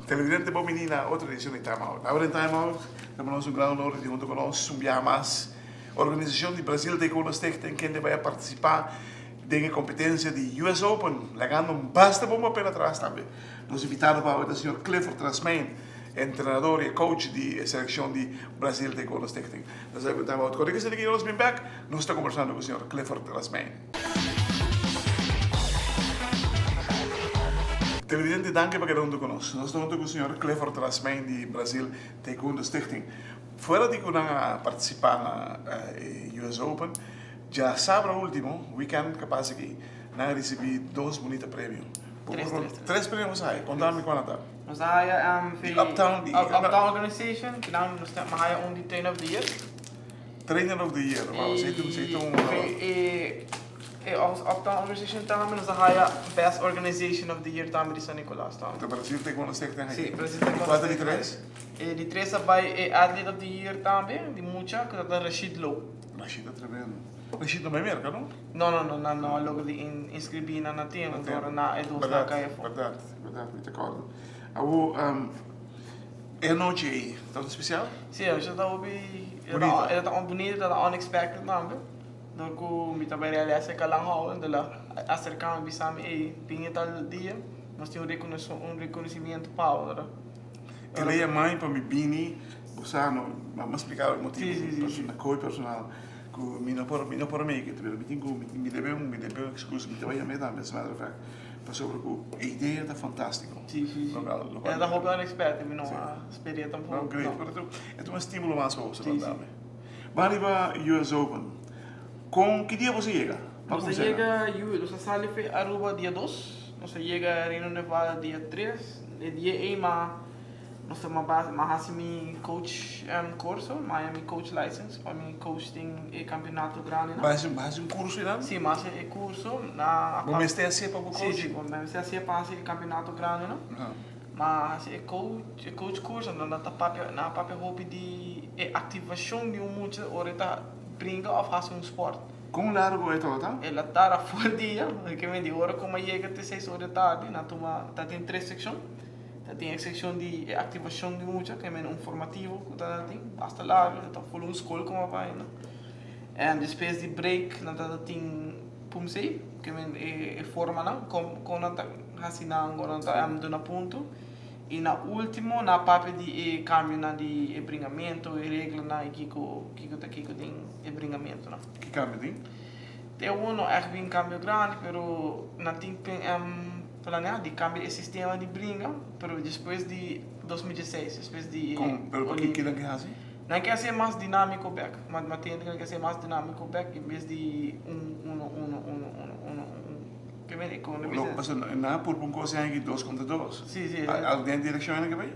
Televidente bom menina, outra edição de Time Out. Agora em Time Out, temos um grande honor de junto conosco, Sumbiamas, organização de Brasil Taekwondo Stichting, que vai participar da competência de US Open, legando basta bom papel atrás também. Nos invitados para o senhor Clifford Trasmain, treinador e coach de seleção de Brasil Taekwondo Stichting. Nós vamos Time Out. Quando você aqui, nós vamos back, nós estamos conversando com o senhor Clifford Trasmain. Televidente, danke por quedando conosco. Nós estamos com o senhor Clifford Trasmain de Brasil Taekwondo Stichting. Fora de que participar na US Open, já sabe o último weekend capaz aqui, nós recebemos 2 bonitos prêmios. Três prêmios aí. Contame quando está. Nós temos Uptown Organization, que nós temos de Trainer of the Year. Trainer of the Year, wow. Als Uptown Organization também nós temos Best Organization of the Year também de São Nicolás. Então, Brasil Taekwondo Stichting aí? Sim, Brasil Taekwondo Stichting. Quanto de 3? De 3 vai Athlete of the Year também, de Mucha, que é Rashid Low. Rashid é tremendo. Rashid não vai mercar, não? Não, logo de inscrever na tema, agora na Edu na KF. Verdade, muito acordo. É a noite aí, está especial? Sim, eu já estava bonito, está unexpected também. Então, me também realiza que lá onde ela acercamos bisame e pinha tal dia, nós temos reconhecimento para ele é mãe para me bini, usando, vamos explicar o motivo, sim. Coisa personal, que me não por mim que me deve exclusivo, me também me dá mesmo matter of fact, mas sobre a ideia está fantástica. Sim. É da roupa unexpected, me não esperia tão pouco. Não, great, é um estímulo mais ouço, verdade. Vale para US Open. Com que dia você chega? Você chega, você sai de Aruba dia 2, você chega a Reno Nevada dia 3, dia 1, nós temos uma coach curso, Miami Coach License, para mim coaching e campeonato grande. Mas curso ainda? Sim, mas é curso. Mas tem assim para o coach? Sim, mas é assim para o campeonato grande, não? Mas é coach curso, na papel roupa de ativação de muito hora brinca ou faz esporte. Como largo é todo? Ela está fora dia, que me diz, hora como chega até 6 horas da tarde, na toma, tem 3 secções. Tem a secção de ativação de muito, que é formativo, que tem basta largo, está full escola como vai, né? E depois de break, nós tem pumsei, que é forma, né? Com nós assinamos agora nós dando ponto. E na último, na parte de câmbio de bringamento e regra na que tem bringamento, né? Que câmbio tem? Tem é bem câmbio grande, pero na tem de câmbio de sistema de bringa, pero depois de 2016, depois de pero por que não quer assim? Não quer ser mais dinâmico back, mas tem que ser mais dinâmico back em vez de que vem com mas não por um coisa aí 2 contra 2. Sim. Alguém direção ainda que vai?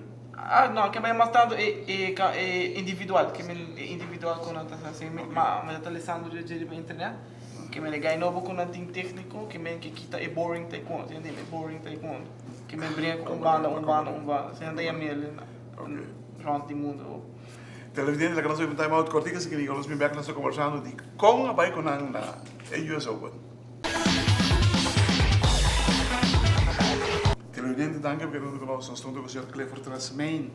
Não, que vai mais tanto é individual, que é individual com a assim, mas está listando de internet, que me ganha novo com um técnico, que me que quita é boring taekwondo, entende? É boring taekwondo, que me brinca com banda, sem daí a mil, pronto de mundo. Televidente, la que nós vamos time out cortica, que nós vamos back nós conversando de como vai com na US Open. Televidente, danke por quedando conosco. Nós estamos com o senhor Clifford Trasmain,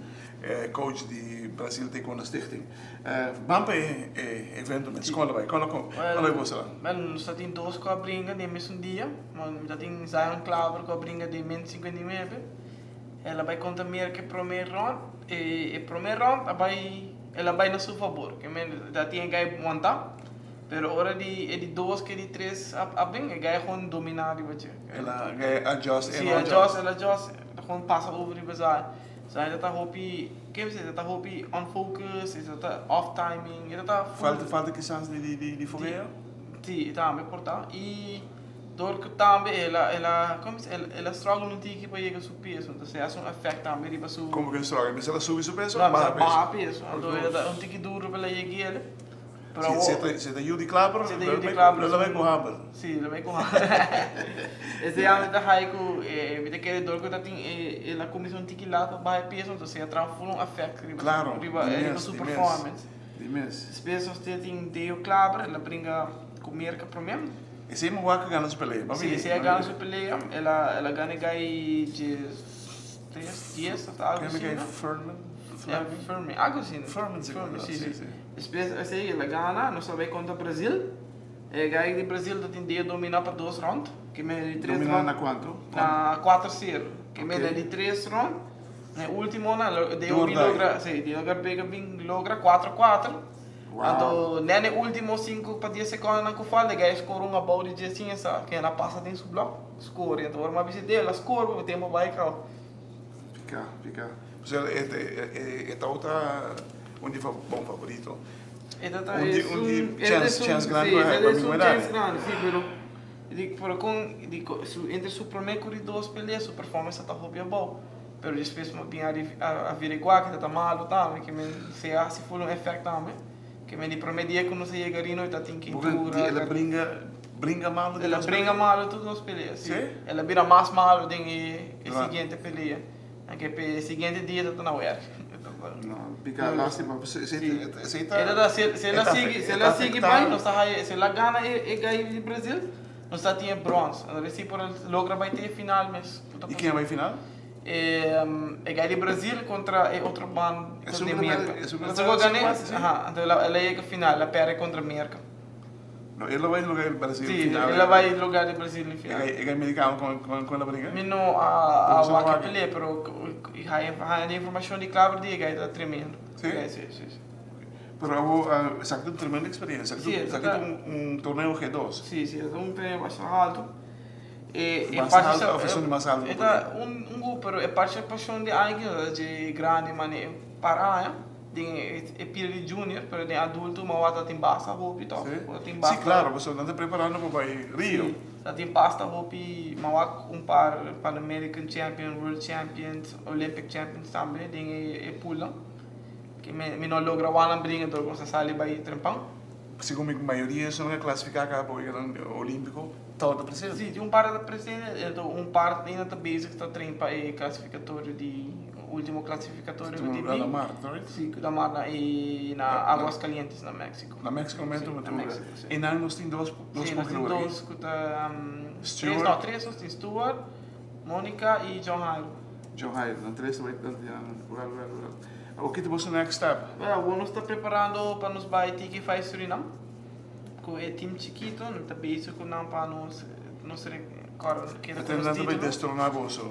coach de Brasil Taekwondo Stichting. Vamos para o evento na escola, vai? Quando é você lá? Nós temos 2 com a brinca de mesmo dia, nós temos Zion Claver com a brinca de 159. Ela vai contar melhor que o primeiro round, e o primeiro round ela vai no seu favor, que já tinha que montar. Pero hora de 2 que de 3 abem, é ganha com dominar de ela ganha adjust, sim, ela adjust, com passa over e bazar. So ela tá hopi, que você tá hopi on focus, ela tá off timing, ela tá falta que chance de fogueira? Sim, tá me portar e dor que também ela struggle no tiki para chegar ao peso, então se é um effect também de baixo. Como que struggle? Mas ela sube seu peso? Não, baixa peso. Então ela um tiki duro para chegar ele. Pero se te ayuda claro, se te ayuda claro, lo vengo a ver. Sí, lo vengo a esse ano da haiku vite que dor que tem la comissão tiki lá vai peso então se transforma um effect Claro, riba su performance. Dimes. Spesso você tem deu claro, ela brinca comer que problema. E se mo waka ganha su pelea, Sim, se ganha su pelea, ela ganha gai de 3 dias até algo assim. Firme, algo assim. Firme, sim. Spesso assim, ela ganha, não sabe contra o Brasil. Gai de Brasil tem dia dominar para 2 rounds, que me de 3 Dominar rounds. na quanto? Na 4-0, que me de 3 rounds. Na última na de logra, sim, de logra pega bem logra 4-4. Então, nesse último 5 para 10 segundos na kufal, gai score uma bola de assim essa, que ela passa tem su bloco, score. Então, uma vez dela score, o tempo vai cá. Fica. Você esta outra onde foi bom favorito. Chance grande para mim, pero entre su primer corredor peleia, su performance está muito boa. Pero depois me averiguar que está malo também, que se for um efeito também, que me primeiro dia quando se chegaria não está tem quintura. Ela brinca malo. Ela brinca malo todas as peleias. Sim. Ela vira mais malo do que a seguinte peleia. Porque o seguinte dia está na work. Não, fica lástima. Se ela sigue bem, se ela ganha e ganha no Brasil, nós está tinha bronze. Se por logra vai ter final mesmo. E quem vai final? Ganha no Brasil contra outro band contra a América. Então ela chega final, ela perde contra a América. No, ela vai jogar no Brasil. Sim, ela vai jogar no Brasil no final. É americano com a briga? Não a Waka pele, mas a informação de claro de que é tremendo. Sim? Sim. Pero sabe uma tremenda experiência. Sabe torneio G2. Sim, é um prêmio bastante alto. A mais alta. É um grupo, é participação de alguém de grande maneira para tem pilha junior, pero tem adulto, mas o tem basta roupa e tal. Sim, claro, você não está preparando para ir Rio. Tem basta roupa e mas um par para American Champion, World Champions, Olympic Champions também tem pula. Que me não logra uma briga, então você sai vai trempão. Segundo a maioria são classificar para o Olímpico, todo presente. Sim, tem um par de presente, então um par ainda está basic, está treinando para o classificatório de último classificatório do DB. Na Mar, não é? Sim, na Mar e na Águas Calientes, na México. Na México, momento, e nós temos dois corredores. Sim, nós temos três, tem Stuart, Mônica e John Jairo. John Jairo, não três, vai o que você next step? O nós está preparando para nos bater que faz Suriname. Com o time chiquito, não está basic para nos Tentando bem destronar você.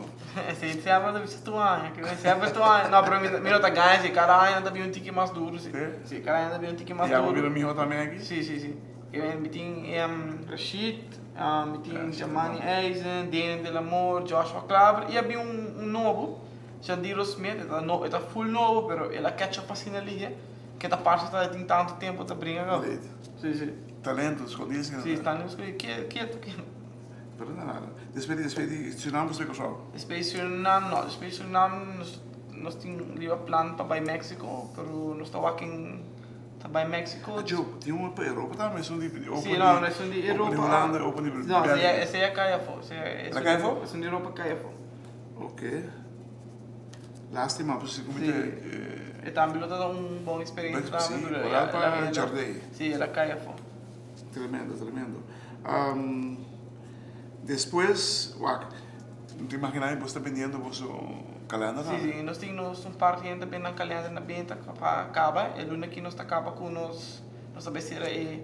Sim, se abre do situante, que se abre situante, não, para mim não tá ganhando, se cada ano anda bem um tique mais duro, sim. Sim, cada ano anda bem um tique mais duro. E agora meu também aqui? Sim. Eu me tem Rashid, me tem Jamani Eisen, Daniel Delamore, Joshua Claver e havia novo, Jandiro Smith, está full novo, pero ele catch up assim na liga, que tá parte está tem tanto tempo tá brincando. Sim. Talento, escolhido. Sim, talento escolhido. Que Pero nada. Despedi, Suriname você gostou? Despedi Suriname, nós temos livre plano para México, pero nós estamos aqui para México. Tinha uma para Europa também, são de Sim, não, nós somos de Europa. Holanda, Open de Não, esse é Caiafó. É Caiafó? São de Europa, Caiafó. Ok. Lástima, você E também está dando uma boa experiência. Sim, olhar para Jardei. Sim, era Caiafó. Tremendo. Depois, não te imaginas que você está vendendo o seu calendário? Sim, nós temos parte ainda bem na calendário na venda para acabar. É luna que nós acaba com nós abeceira e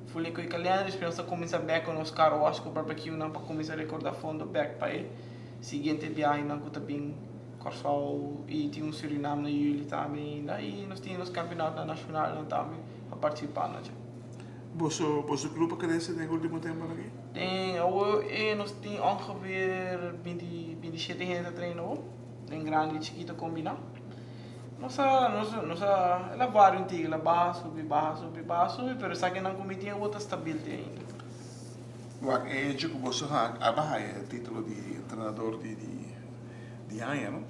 folha com o calendário. Esperamos começar back com os carros com o barbecue não para começar a recordar fundo back para ele. Seguinte viagem não que também Corsal e tem Suriname na Juli também. E nós temos campeonato nacional também para participar na Você clube cresce no último tempo aqui? Nós temos ongeveer 27 gente treinando, em grande e chiquito combinado. Ela varia um pouco, ela baixa, sobe, mas sabe que não comitia outra estabilidade ainda. É que você é título de treinador de AIA, não?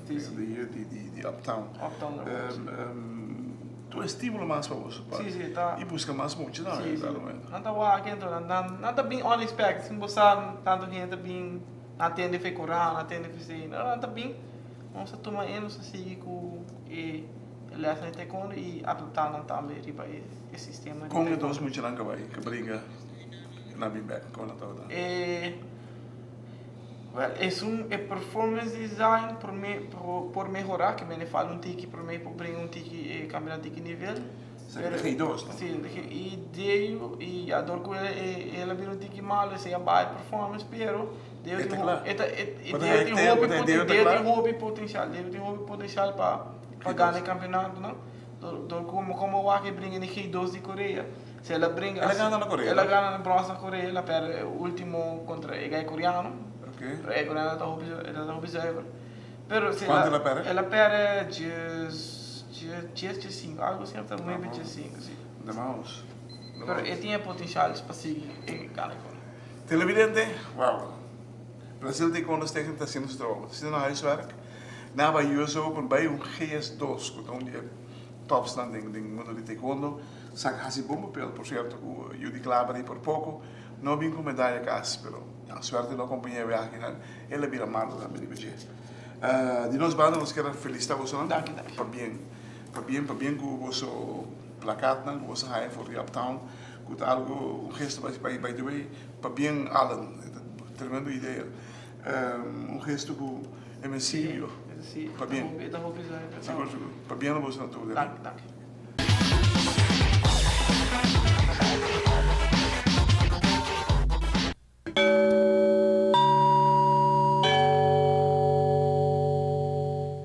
Sim. De Uptown. tu estímulo mais para você, pá. Sim, tá. E busca mais muito, não, Sim, exatamente. não tá lá, então, não tá bem unexpected, se você tanto gente bem, não atende a curar, não atende a fazer, não tá bem, vamos tomar em, você seguir com e lesson de taekwondo e adaptar também para esse sistema. Como é dois muito não vai, que briga na bimbeca, como não tá. Well, é performance design por melhorar, que me fala tiki por mim, por brincar tiki cambiar tiki nível. Seria dois, não? Sim, e deu e a dor com ela vira tiki mal, se é bad performance, pero deu tem hobby potencial para ganhar campeonato, não? Dor como o que brinca em G2 de Coreia. Se ela brinca, ela ganha na Coreia. Ela ganha na bronze na Coreia, ela perde o último contra o coreano. Ok. Coreano está observando. Pero se quanto ela perde? Ela perde 10-5, algo assim, até meio 10-5, sim. Demais. Pero ele tinha potencial para seguir e ganhar. Televidente, wow. Brasil tem quando os técnicos estão sendo trabalho. Se não há huiswerk, na bij US Open bij een GS2, que onde é top standing do mundo de taekwondo, saca hasi bom papel, por certo, o Judy Clabari por pouco, não vim com medalha casi, pero a suerte não acompanhei a viagem, ele vira malo também, de nós banda nos quero felicitar você, não? Danke. Para bem com o vosso placat, com o vosso high for the uptown, com algo, gesto by the way, para bem Alan, tremendo ideia, gesto com MSC, para bem. Seguro, para bem você não tudo. Danke.